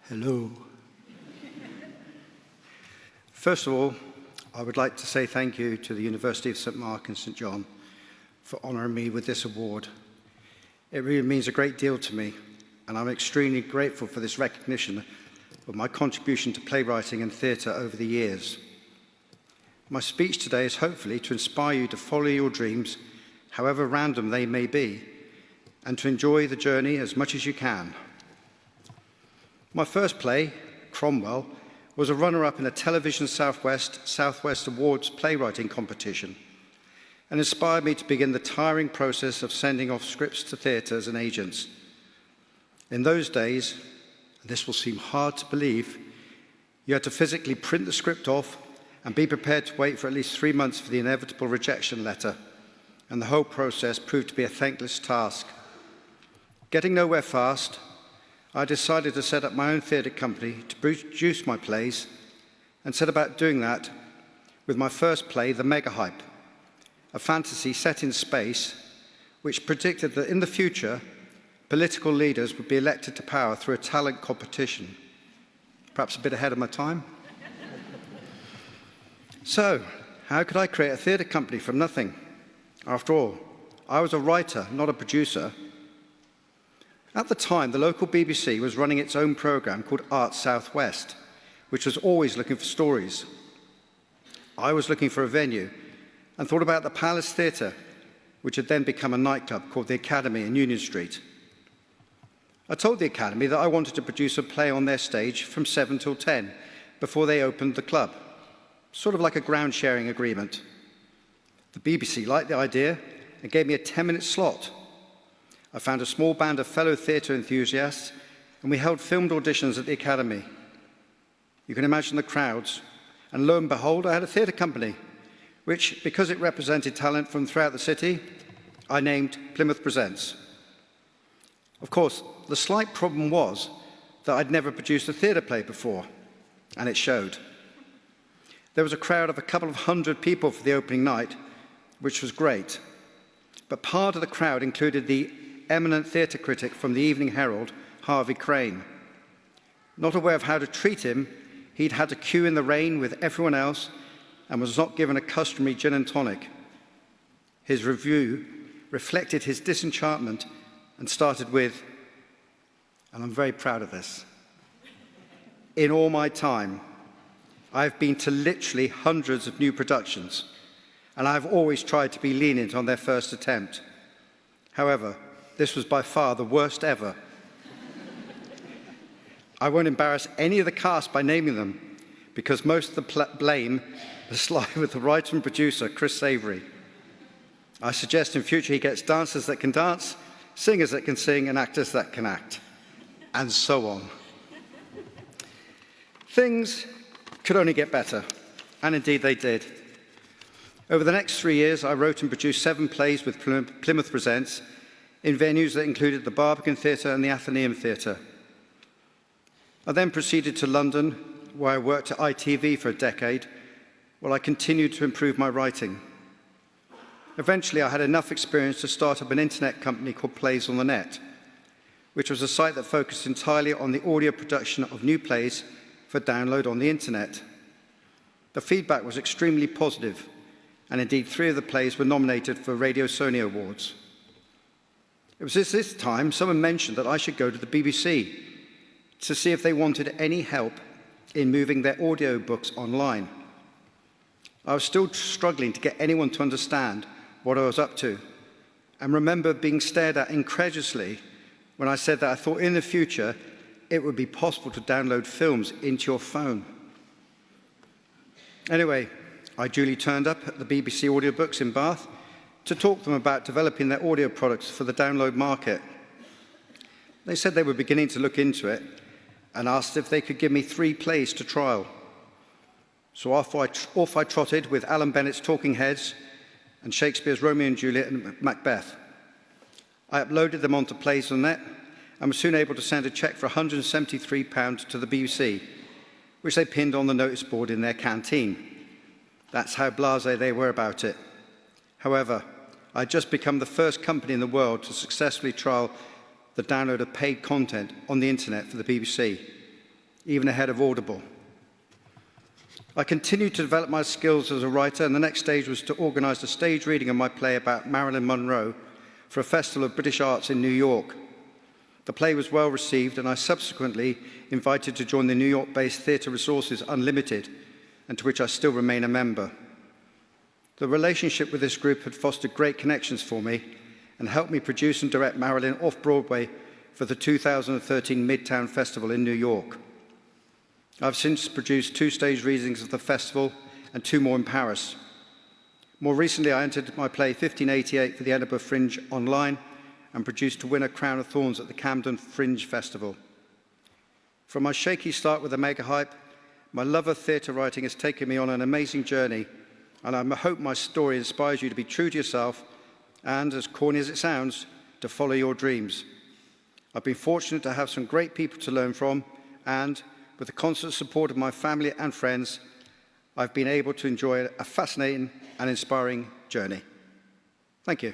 Hello. First of all, I would like to say thank you to the University of St Mark and St John for honouring me with this award. It really means a great deal to me, and I'm extremely grateful for this recognition of my contribution to playwriting and theatre over the years. My speech today is hopefully to inspire you to follow your dreams, however random they may be, and to enjoy the journey as much as you can. My first play, Cromwell, was a runner-up in a Television Southwest Awards playwriting competition and inspired me to begin the tiring process of sending off scripts to theatres and agents. In those days, and this will seem hard to believe, you had to physically print the script off and be prepared to wait for at least 3 months for the inevitable rejection letter, and the whole process proved to be a thankless task. Getting nowhere fast, I decided to set up my own theatre company to produce my plays, and set about doing that with my first play, The Mega Hype, a fantasy set in space which predicted that in the future, political leaders would be elected to power through a talent competition. Perhaps a bit ahead of my time. So, how could I create a theatre company from nothing? After all, I was a writer, not a producer. At the time, the local BBC was running its own programme called Arts Southwest, which was always looking for stories. I was looking for a venue and thought about the Palace Theatre, which had then become a nightclub called the Academy in Union Street. I told the Academy that I wanted to produce a play on their stage from 7 till 10 before they opened the club, sort of like a ground-sharing agreement. The BBC liked the idea and gave me a 10-minute slot. I found a small band of fellow theatre enthusiasts, and we held filmed auditions at the Academy. You can imagine the crowds, and lo and behold, I had a theatre company, which, because it represented talent from throughout the city, I named Plymouth Presents. Of course, the slight problem was that I'd never produced a theatre play before, and it showed. There was a crowd of a couple of hundred people for the opening night, which was great, but part of the crowd included the eminent theatre critic from the Evening Herald, Harvey Crane. Not aware of how to treat him, he'd had to queue in the rain with everyone else and was not given a customary gin and tonic. His review reflected his disenchantment and started with, and I'm very proud of this, "In all my time, I've been to literally hundreds of new productions, and I've always tried to be lenient on their first attempt. However, this was by far the worst ever. I won't embarrass any of the cast by naming them, because most of the blame is lie with the writer and producer, Chris Savery. I suggest in future he gets dancers that can dance, singers that can sing, and actors that can act," and so on. Things could only get better, and indeed they did. Over the next 3 years, I wrote and produced 7 plays with Plymouth Presents in venues that included the Barbican Theatre and the Athenaeum Theatre. I then proceeded to London, where I worked at ITV for a decade, while I continued to improve my writing. Eventually, I had enough experience to start up an internet company called Plays on the Net, which was a site that focused entirely on the audio production of new plays for download on the internet. The feedback was extremely positive, and indeed 3 of the plays were nominated for Radio Sony Awards. It was at this time someone mentioned that I should go to the BBC to see if they wanted any help in moving their audiobooks online. I was still struggling to get anyone to understand what I was up to, and remember being stared at incredulously when I said that I thought in the future it would be possible to download films into your phone. Anyway, I duly turned up at the BBC Audiobooks in Bath to talk to them about developing their audio products for the download market. They said they were beginning to look into it and asked if they could give me 3 plays to trial. So off I trotted with Alan Bennett's Talking Heads and Shakespeare's Romeo and Juliet and Macbeth. I uploaded them onto Plays on Net and was soon able to send a cheque for £173 to the BBC, which they pinned on the notice board in their canteen. That's how blasé they were about it. However, I'd just become the first company in the world to successfully trial the download of paid content on the internet for the BBC. even ahead of Audible. I continued to develop my skills as a writer, and the next stage was to organise a stage reading of my play about Marilyn Monroe for a Festival of British Arts in New York. The play was well received, and I subsequently invited to join the New York-based Theatre Resources Unlimited, and to which I still remain a member. The relationship with this group had fostered great connections for me and helped me produce and direct Marilyn off-Broadway for the 2013 Midtown Festival in New York. I've since produced 2 stage readings of the festival and 2 more in Paris. More recently, I entered my play 1588 for the Edinburgh Fringe online and produced To Win a Crown of Thorns at the Camden Fringe Festival. From my shaky start with the mega hype, my love of theatre writing has taken me on an amazing journey, and I hope my story inspires you to be true to yourself and, as corny as it sounds, to follow your dreams. I've been fortunate to have some great people to learn from, and with the constant support of my family and friends, I've been able to enjoy a fascinating and inspiring journey. Thank you.